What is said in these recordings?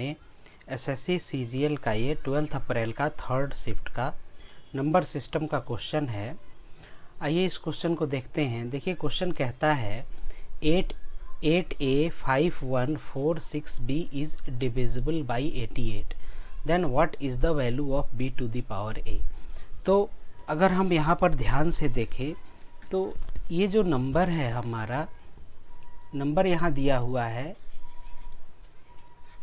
SSC CGL का ये 12 अप्रैल का थर्ड शिफ्ट का नंबर सिस्टम का क्वेश्चन है। आइए इस क्वेश्चन को देखते हैं। देखिए क्वेश्चन कहता है 8A5146B is divisible by 88, then what is the value of b to the power a। तो अगर हम यहाँ पर ध्यान से देखें तो ये जो नंबर है, हमारा नंबर यहाँ दिया हुआ है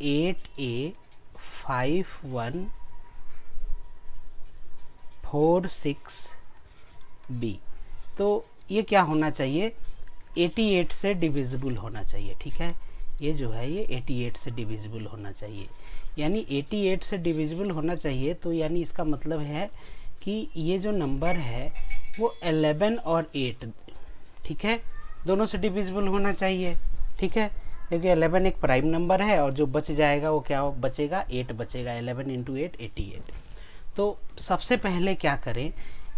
8A5146B। तो ये क्या होना चाहिए, 88 से डिविजिबल होना चाहिए। ठीक है, ये जो है ये 88 से डिविजिबल होना चाहिए, यानी 88 से डिविजिबल होना चाहिए। तो यानी इसका मतलब है कि ये जो नंबर है वो 11 और 8, ठीक है, दोनों से डिविजिबल होना चाहिए। ठीक है, क्योंकि 11 एक प्राइम नंबर है और जो बच जाएगा वो क्या बचेगा, 8 बचेगा। 11 इंटू 8 88। तो सबसे पहले क्या करें,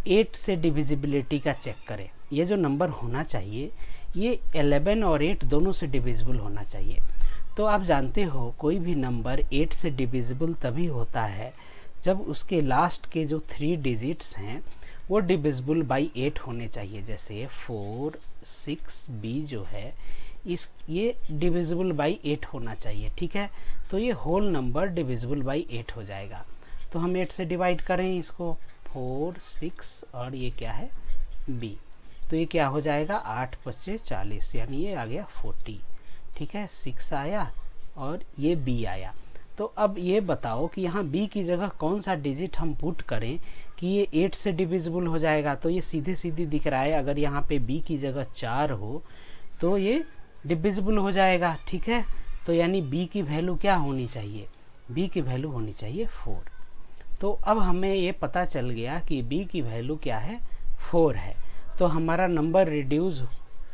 8 से डिविजिबिलिटी का चेक करें। ये जो नंबर होना चाहिए ये 11 और 8 दोनों से डिविजिबल होना चाहिए। तो आप जानते हो कोई भी नंबर 8 से डिविजिबल तभी होता है जब उसके लास्ट के जो 3 डिजिट्स हैं वो डिविजिबल बाई 8 होने चाहिए। जैसे 4 6B जो है ये डिविजिबल बाई 8 होना चाहिए। ठीक है, तो ये होल नंबर डिविजिबल बाई 8 हो जाएगा। तो हम 8 से डिवाइड करें इसको, 4 6 और ये क्या है B, तो ये क्या हो जाएगा 8 5 40, यानी ये आ गया 40। ठीक है, 6 आया और ये B आया। तो अब ये बताओ कि यहाँ B की जगह कौन सा डिजिट हम पुट करें कि ये 8 से डिविजिबल हो जाएगा। तो ये सीधे सीधे दिख रहा है, अगर यहाँ पे B की जगह 4 हो तो ये डिविजिबल हो जाएगा। ठीक है, तो यानी B की वैल्यू क्या होनी चाहिए, B की वैल्यू होनी चाहिए 4। तो अब हमें ये पता चल गया कि B की वैल्यू क्या है, 4 है। तो हमारा नंबर रिड्यूस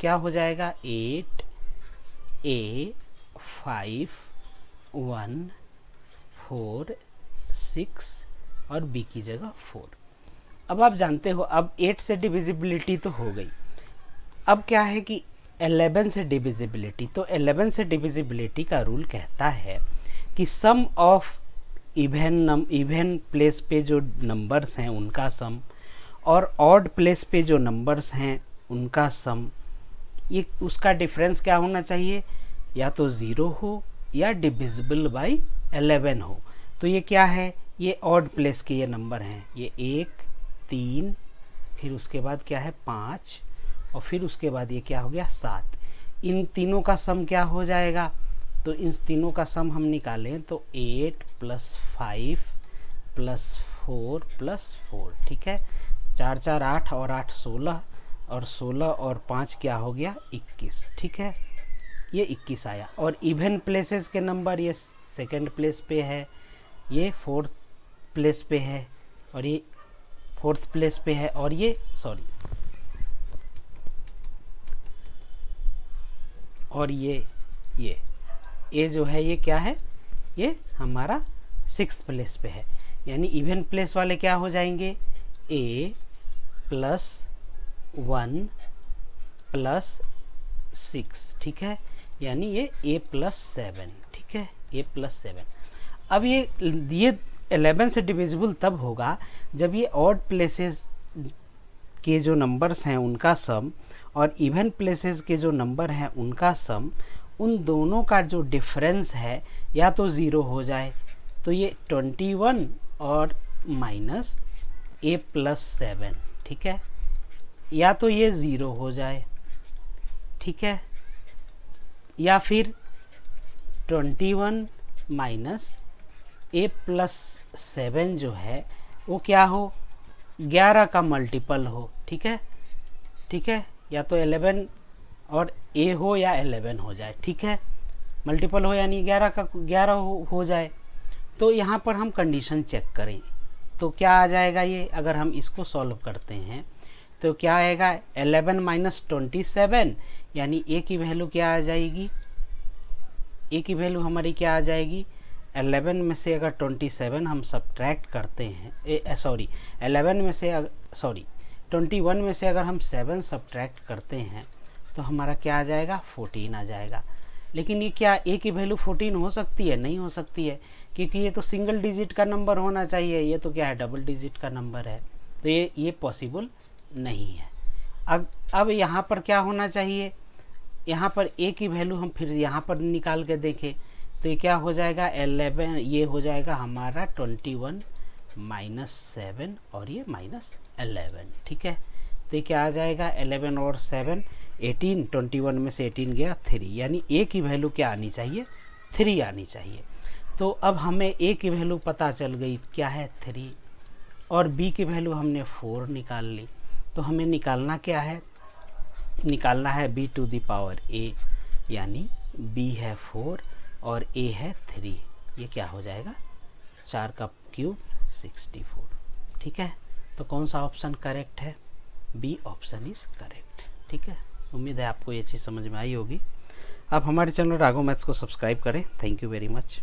क्या हो जाएगा, 8A5146 और B की जगह 4। अब आप जानते हो अब 8 से डिविजिबिलिटी तो हो गई। अब क्या है कि 11 से डिविजिबिलिटी। तो 11 से डिविजिबिलिटी का रूल कहता है कि सम ऑफ इवन प्लेस पे जो नंबर्स हैं उनका सम और ऑड प्लेस पे जो नंबर्स हैं उनका सम, ये उसका डिफरेंस क्या होना चाहिए, या तो 0 हो या डिविजिबल बाई 11 हो। तो ये क्या है, ये ऑड प्लेस के ये नंबर हैं, ये 1 3, फिर उसके बाद क्या है 5 और फिर उसके बाद ये क्या हो गया 7। इन तीनों का सम क्या हो जाएगा, तो इन तीनों का सम हम निकालें तो 8 + 5 + 4 + 4। ठीक है, 4 4 8 और 8 16 और 16 और 5 क्या हो गया 21। ठीक है, ये 21 आया। और इवन प्लेसेस के नंबर, ये सेकंड प्लेस पे है, ये फोर्थ प्लेस पे है और ये फोर्थ प्लेस पे है और ये और ये जो है ये क्या है, ये हमारा 6th प्लेस पे है। यानी इवन प्लेस वाले क्या हो जाएंगे, A + 1 + 6। ठीक है, यानी ये A + 7। ठीक है, A + 7। अब ये 11 से डिविजिबल तब होगा जब ये ऑड प्लेसेस के जो नंबर्स हैं उनका सम और इवन प्लेसेस के जो नंबर हैं उनका सम, उन दोनों का जो डिफरेंस है या तो 0 हो जाए, तो ये 21 और माइनस A + 7। ठीक है, या तो ये 0 हो जाए, ठीक है, या फिर 21 माइनस A + 7 जो है वो क्या हो, 11 का मल्टीपल हो। ठीक है, या तो 11 और A हो या 11 हो जाए। ठीक है, मल्टीपल हो यानी 11 का 11 हो जाए। तो यहाँ पर हम कंडीशन चेक करें तो क्या आ जाएगा, ये अगर हम इसको सॉल्व करते हैं तो क्या आएगा, 11 - 27, यानी A की वैल्यू क्या आ जाएगी, A की वैल्यू हमारी क्या आ जाएगी, 11 में से अगर 27 हम सब्ट्रैक्ट करते हैं, 11 में से 21 में से अगर हम 7 सब्ट्रैक्ट करते हैं तो हमारा क्या आ जाएगा, 14 आ जाएगा। लेकिन ये क्या ए की वैल्यू 14 हो सकती है? नहीं हो सकती है, क्योंकि ये तो सिंगल डिजिट का नंबर होना चाहिए, ये तो क्या है, डबल डिजिट का नंबर है, तो ये पॉसिबल नहीं है। अब यहाँ पर क्या होना चाहिए, यहाँ पर ए की वैल्यू हम फिर यहाँ पर निकाल के देखें तो ये क्या हो जाएगा, 11, ये हो जाएगा हमारा 21 -7 और ये -11, ठीक है। तो ये क्या आ जाएगा, 11 और 7 18, 21 में से 18 गया 3, यानी ए की वैल्यू क्या आनी चाहिए, 3 आनी चाहिए। तो अब हमें ए की वैल्यू पता चल गई क्या है, 3, और बी की वैल्यू हमने 4 निकाल ली। तो हमें निकालना क्या है, निकालना है b to the power a, यानी b है 4 और a है 3, ये क्या हो जाएगा, 4 का क्यूब 64, ठीक है। तो कौन सा ऑप्शन करेक्ट है, बी ऑप्शन इज करेक्ट, ठीक है। उम्मीद है आपको ये चीज़ समझ में आई होगी। आप हमारे चैनल राघव मैथ्स को सब्सक्राइब करें। Thank you very much.